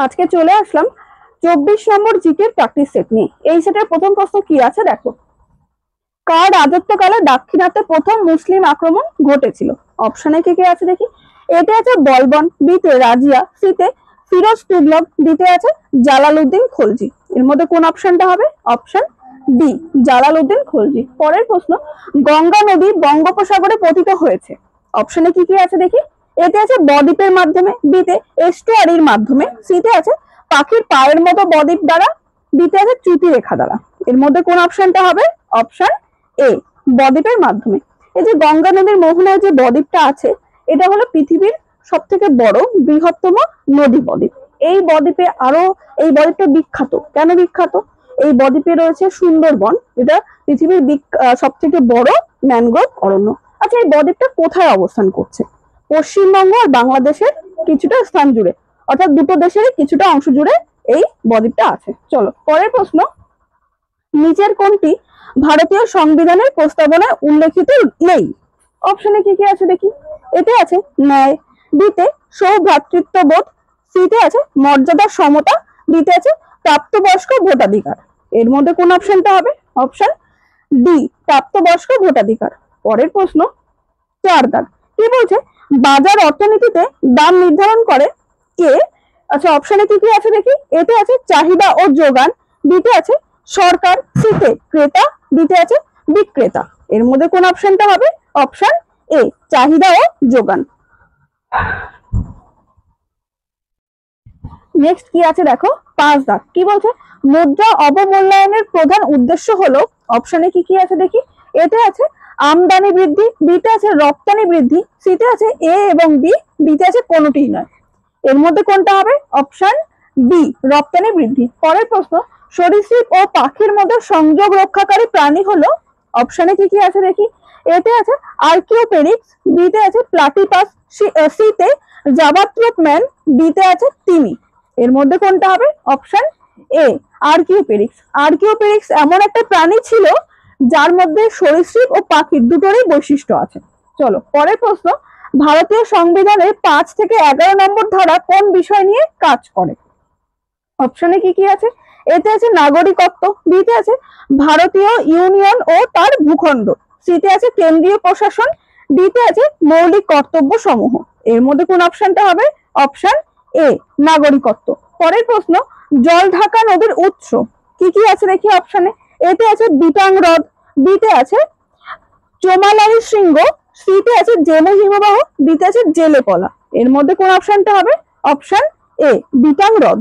আজকে চলে আসলাম 24 নম্বর GK practice set নিয়ে। এই সেটের প্রথম প্রশ্ন কি আছে দেখো। কার রাজত্বকালে দাক্ষিণাত্যে প্রথম মুসলিম আক্রমণ ঘটেছিল? অপশনে কি কি আছে দেখি। এতে আছে বলবন, বিতে রাজিয়া, সিতে ফিরোজ তুগলক, দিতে আছে জালালউদ্দিন খলজি। এর মধ্যে কোন অপশনটা হবে? Option D, Jalaluddin Khalji. পরের প্রশ্ন, গঙ্গা নদী বঙ্গোপসাগরে পতিত হয়েছে। অপশনে কি কি আছে দেখি। এতে আছে বদ্বীপের মাধ্যমে, বিতে এস্টুয়ারির মাধ্যমে, সিতে আছে পাখির পায়ের মতো বদ্বীপ দ্বারা, দিতে আছে চ্যুতি রেখা দ্বারা। এর মধ্যে কোন অপশনটা হবে? অপশন এ, বদ্বীপের মাধ্যমে। এই যে গঙ্গা নদীর মোহনায় যে বদ্বীপটা আছে, এটা হলো পৃথিবীর সব থেকে বড় বৃহত্তম নদী বদ্বীপ। এই বদ্বীপে এই বদ্বীপটা বিখ্যাত। কেন বিখ্যাত? এই বদ্বীপে রয়েছে সুন্দরবন, যেটা পৃথিবীর সব থেকে বড় ম্যানগ্রোভ অরণ্য। আচ্ছা, এই বদ্বীপটা কোথায় অবস্থান করছে? পশ্চিমবঙ্গ আর বাংলাদেশের কিছুটা স্থান জুড়ে, অর্থাৎ দুটো দেশের কিছুটা অংশ জুড়ে এই বদ্বীপটা আছে। চলো পরের প্রশ্ন, নিচের কোনটি ভারতীয় সংবিধানের প্রস্তাবনায় উল্লেখিত নেই? অপশনে কি কি আছে দেখি। এতে আছে ন্যায়, বিতে সৌভ্রাতৃত্ববোধ, সিতে আছে মর্যাদা সমতা, দিতে আছে প্রাপ্তবয়স্ক ভোটাধিকার। এর মধ্যে কোন অপশনটা হবে? অপশন ডি, প্রাপ্তবয়স্ক ভোটাধিকার। পরের প্রশ্ন 4 দাগ, কি বলছে? বাজার অর্থনীতিতে দাম নির্ধারণ করে কে? আচ্ছা, অপশনে কি কি আছে দেখি। এতে আছে চাহিদা ও যোগান, দিতে আছে সরকার, সিতে ক্রেতা, দিতে আছে বিক্রেতা। এর মধ্যে কোন অপশনটা হবে? অপশন এ, চাহিদা ও যোগান। নেক্সট কি আছে দেখো, 5 দাগ, কি বলছে? মুদ্রা অবমূল্যায়নের প্রধান উদ্দেশ্য হলো, অপশনে কি কি আছে দেখি। এতে আছে আমদানি বৃদ্ধি, বিতে আছে রপ্তানি বৃদ্ধি, সিতে আছে এ এবং বি, দিতে আছে কোনোটিই নয়। এর মধ্যে কোনটা হবে? অপশন বি, রপ্তানি বৃদ্ধি। পরের প্রশ্ন, সরীসৃপ ও পাখির মধ্যে সংযোগ রক্ষাকারী প্রাণী হলো? অপশনে কি কি আছে দেখি। এতে আছে আর্কিওপেরিক্স, বিতে আছে প্লাটিপাস, সিতে জাবাথ্রোপম্যান, দিতে আছে তিমি। এর মধ্যে কোনটা হবে? Option A, আর্কিওপেরিক্স। আর্কিওপেরিক্স এমন একটা প্রাণী ছিল যার মধ্যে সরীসৃপ ও পাখির দুটোরই বৈশিষ্ট্য আছে। চলো পরের প্রশ্ন, ভারতীয় সংবিধানের 5 থেকে 11 নম্বর ধারা কোন বিষয় নিয়ে কাজ করে? অপশনে কি কি আছে। এতে আছে নাগরিকত্ব, দিতে আছে ভারতীয় ইউনিয়ন ও তার ভূখণ্ড, সিতে আছে কেন্দ্রীয় প্রশাসন, দিতে আছে মৌলিক কর্তব্য সমূহ। এর মধ্যে কোন অপশনটা হবে? অপশন এ, নাগরিকত্ব। পরের প্রশ্ন, জলঢাকা নদীর উৎস কি কি আছে দেখি অপশনে। এতে আছে বিটাং হ্রদ, বিতে আছে চোমালারি শৃঙ্গ, সিতে আছে জেলে হিমবাহ, দিতে আছে জেলে কলা। এর মধ্যে কোন অপশনটা হবে? অপশন এ, বিটাং হ্রদ।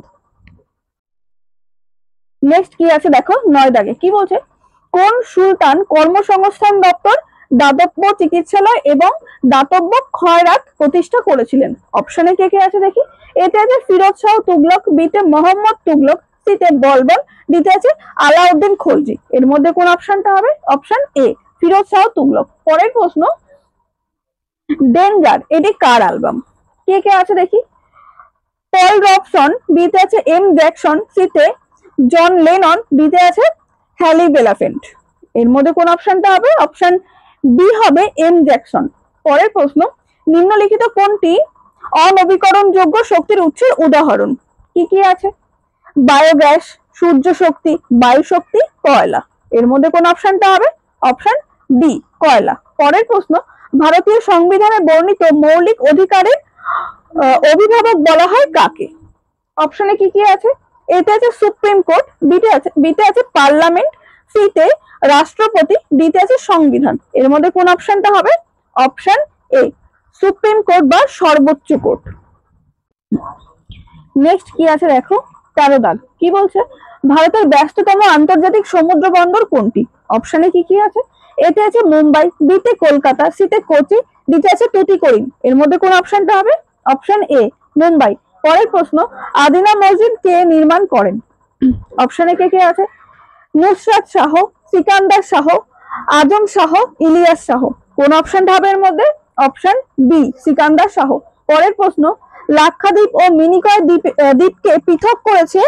নেক্সট কি আছে দেখো, 9 দাগে, কি বলছে? কোন সুলতান কর্মসংস্থান দপ্তর, দাতব্য চিকিৎসালয় এবং দাতব্য খয়রাত প্রতিষ্ঠা করেছিলেন? অপশনে কে কে আছে দেখি। এতে আছে ফিরোজ শাহ তুগলক, বিতে মোহাম্মদ তুগলক, সিতে বলবন, দিতে আছে আলাউদ্দিন খলজি। এর মধ্যে কোন অপশনটা হবে? Option A, Firoz Shah Tughlaq. পরের প্রশ্ন, ডেঞ্জার এটি কার অ্যালবাম? কে কে আছে দেখি। পল রবসন, বিতে আছে এম জ্যাকসন, সিতে জন লেনন, দিতে আছে হ্যালি বেলাফেন্ট। এর মধ্যে কোন অপশনটা হবে? অপশন বি হবে এম জ্যাকসন। পরের প্রশ্ন, নিম্নলিখিত কোনটি অনবীকরণযোগ্য শক্তির উৎসের উদাহরণ? কি কি আছে। বায়োগ্যাস, সূর্য শক্তি, বায়ু শক্তি, কয়লা। এর মধ্যে কোন অপশনটা হবে? অপশন ডি, কয়লা। পরের প্রশ্ন, ভারতীয় সংবিধানে বর্ণিত মৌলিক অধিকারের অভিভাবক বলা হয় কাকে? অপশনে কি কি আছে। এতে আছে সুপ্রিম কোর্ট, বিতে আছে পার্লামেন্ট, সিতে রাষ্ট্রপতি, দিতে আছে সংবিধান। এর মধ্যে কোন অপশনটা হবে? অপশন এ, সুপ্রিম কোর্ট বা সর্বোচ্চ কোর্ট। নেক্সট কি আছে দেখো, 13 দাগ, কি বলছে? ভারতের ব্যস্ততম আন্তর্জাতিক সমুদ্র বন্দর কোনটি? অপশনে কি কি আছে। এতে আছে মুম্বাই, বিতে কলকাতা, সিতে কোচি, দিতে আছে টুটিকোরিন। এর মধ্যে কোন অপশনটা হবে? Option A, Mumbai. পরের প্রশ্ন, আদিনা মসজিদ কে নির্মাণ করেন? অপশনে কে কে আছে। নুসরাত শাহ, সিকান্দার শাহ, আজম শাহ, ইলিয়াস শাহ। কোন অপশনটা হবে এর মধ্যে? Option B, Sikandar Shah. পরের প্রশ্ন, লাক্ষাদ্বীপ ও মিনিকয় দ্বীপকে পৃথক করেছে?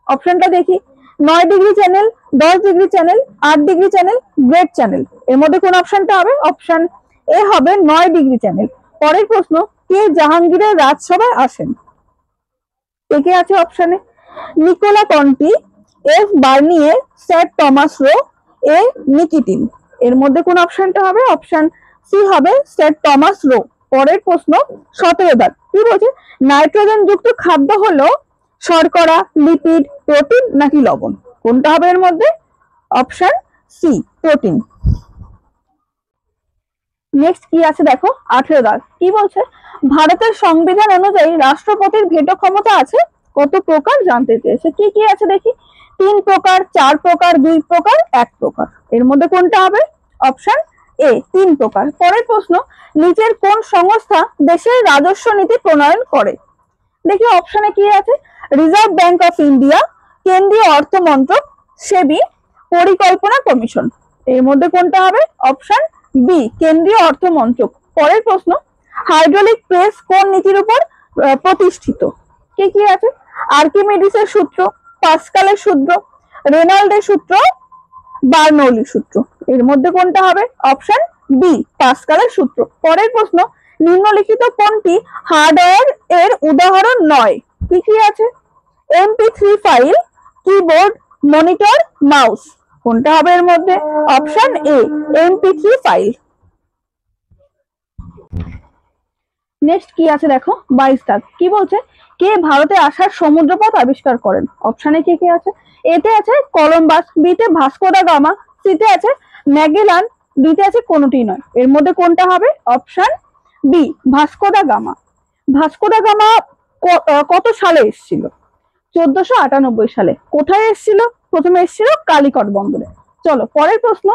অপশনটা দেখি। 9 degree channel, 10 degree channel, 8 degree channel, great channel. এর মধ্যে কোন অপশনটা হবে? অপশন এ হবে 9 ডিগ্রি চ্যানেল। পরের প্রশ্ন, কে জাহাঙ্গীরের রাজসভায় আসেন? কে কে আছে অপশনে? Nicola Conti, F Bernier, sir Thomas Roe, A Nikitin. এর মধ্যে কোন অপশনটা হবে? অপশন সি হবে স্যার টমাস রো। পরের প্রশ্ন 17 দাগ কি বলছে? নাইট্রোজেন যুক্ত খাদ্য হলো শর্করা, লিপিড, প্রোটিন নাকি লবণ? কোনটা হবে এর মধ্যে? Option C protein. নেক্সট কি আছে দেখো 18 দাগ কি বলছে? ভারতের সংবিধান অনুযায়ী রাষ্ট্রপতির ভেটো ক্ষমতা আছে কত প্রকার জানতে চেয়েছে। কি কি আছে দেখি? 3 প্রকার, 4 প্রকার, 2 প্রকার, 1 প্রকার। এর মধ্যে কোনটা হবে? অপশন এ 3 প্রকার। পরের প্রশ্ন, নিচের কোন সংস্থা দেশের রাজস্ব নীতি প্রণয়ন করে? দেখি অপশনে কি আছে? রিজার্ভ ব্যাংক অফ ইন্ডিয়া, কেন্দ্রীয় অর্থ মন্ত্রক, সেবি, পরিকল্পনা কমিশন। এর মধ্যে কোনটা হবে? অপশন বি কেন্দ্রীয় অর্থ মন্ত্রক। পরের প্রশ্ন, হাইড্রোলিক প্রেস কোন নীতির উপর প্রতিষ্ঠিত? কি কি আছে? আর্কিমিডিসের সূত্র, পাস্কালের সূত্র, রেনল্ডের সূত্র, বার্নৌলির সূত্র। এর মধ্যে কোনটা হবে? অপশন বি পাস্কালের সূত্র। পরের প্রশ্ন, নিম্নলিখিত কোনটি হার্ডওয়্যার এর উদাহরণ নয়? কি কি আছে? MP3 file, keyboard, monitor, mouse. কোনটা হবে এর মধ্যে? Option A MP3 file. Next কি আছে দেখো 22 দাগ কি বলছে? কে ভারতে আসার সমুদ্রপথ আবিষ্কার করেন? অপশনে কি কি আছে? এতে আছে কলম্বাস, বিতে ভাস্কো দা গামা, সিতে আছে ম্যাগেলান, ডিতে আছে কোনটি নয়। এর মধ্যে কোনটা হবে? Option B Vasco da Gama. Vasco da Gama কত সালে এসেছিল? 1498 সালে। কোথায় এসেছিল? প্রথমে এসেছিল কালিকট বন্দরে। চলো পরের প্রশ্ন,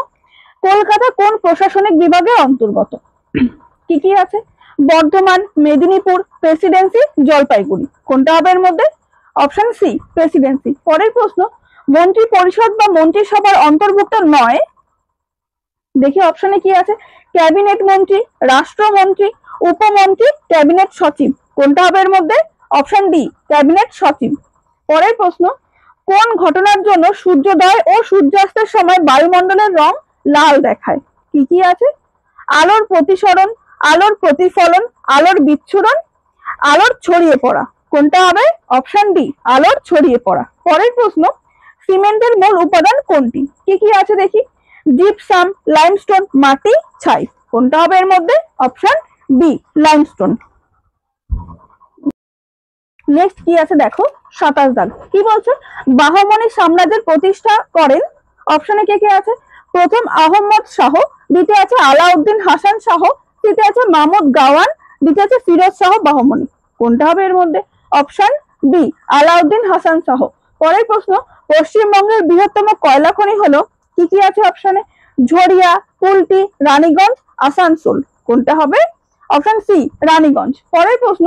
কলকাতা কোন প্রশাসনিক বিভাগের অন্তর্গত? কি কি আছে? বর্ধমান, মেদিনীপুর, প্রেসিডেন্সি, জলপাইগুড়ি। কোনটা হবে এর মধ্যে? Option C Presidency. পরের প্রশ্ন, মন্ত্রী পরিষদ বা মন্ত্রিসভার অন্তর্ভুক্ত নয়। দেখি অপশনে কি আছে? ক্যাবিনেট মন্ত্রী, রাষ্ট্রমন্ত্রী, উপমন্ত্রী, ক্যাবিনেট সচিব। কোনটা হবে এর মধ্যে? অপশন ডি ক্যাবিনেট সচিব। পরের প্রশ্ন, কোন ঘটনার জন্য সূর্যোদয় ও সূর্যাস্তের সময় বায়ুমণ্ডলের রং লাল দেখায়? কি কি আছে? আলোর প্রতিসরণ, আলোর প্রতিফলন, আলোর বিচ্ছুরণ, আলোর ছড়িয়ে পড়া। কোনটা হবে? অপশন ডি আলোর ছড়িয়ে পড়া। পরের প্রশ্ন, সিমেন্টের মূল উপাদান কোনটি? কি কি আছে দেখি? জিপসাম, লাইমস্টোন, মাটি, ছাই। কোনটা হবে এর মধ্যে? Option B limestone. নেক্সট কি আছে দেখো 27 দাগ কি বলছে? বাহমনি সাম্রাজ্যের প্রতিষ্ঠা করেন। অপশনে কে কে আছে? প্রথম আহমদ শাহ, দ্বিতীয় আছে আলাউদ্দিন হাসান শাহ, তৃতীয় আছে মাহমুদ গাওয়ান, দ্বিতীয় আছে ফিরোজ শাহ বাহমনি। কোনটা হবে এর মধ্যে? Option B Alauddin Hasan Shah. পরের প্রশ্ন, পশ্চিমবঙ্গের বৃহত্তম কয়লা খনি হলো? কি কি আছে অপশনে? ঝরিয়া, কুলটি, রানীগঞ্জ, আসানসোল। কোনটা হবে? Option C Raniganj. পরের প্রশ্ন,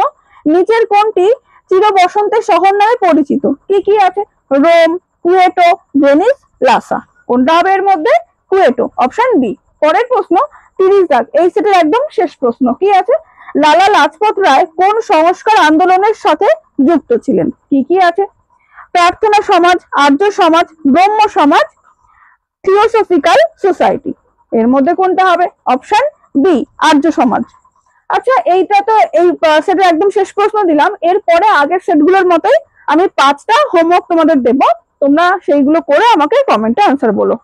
নিচের কোনটি চির বসন্তের শহর নামে পরিচিত? কি কি আছে? Rome, Kyoto, Venice, Lhasa. কোনটা হবে এর মধ্যে? কুয়েটো। Option B. পরের প্রশ্ন 30 দাগ এই সেটের একদম শেষ প্রশ্ন কি আছে? লালা লাজপত রায় কোন সংস্কার আন্দোলনের সাথে যুক্ত ছিলেন? কি কি আছে? প্রার্থনা সমাজ, আর্য সমাজ, ব্রহ্ম সমাজ, থিওসফিক্যাল সোসাইটি। এর মধ্যে কোনটা হবে? অপশন বি আর্য সমাজ। আচ্ছা এইটা তো এই সেটের একদম শেষ প্রশ্ন দিলাম। এরপরে আগের সেটগুলোর মতোই আমি 5টা হোমওয়ার্ক তোমাদের দেব, তোমরা সেইগুলো করে আমাকে কমেন্টে আনসার বলো।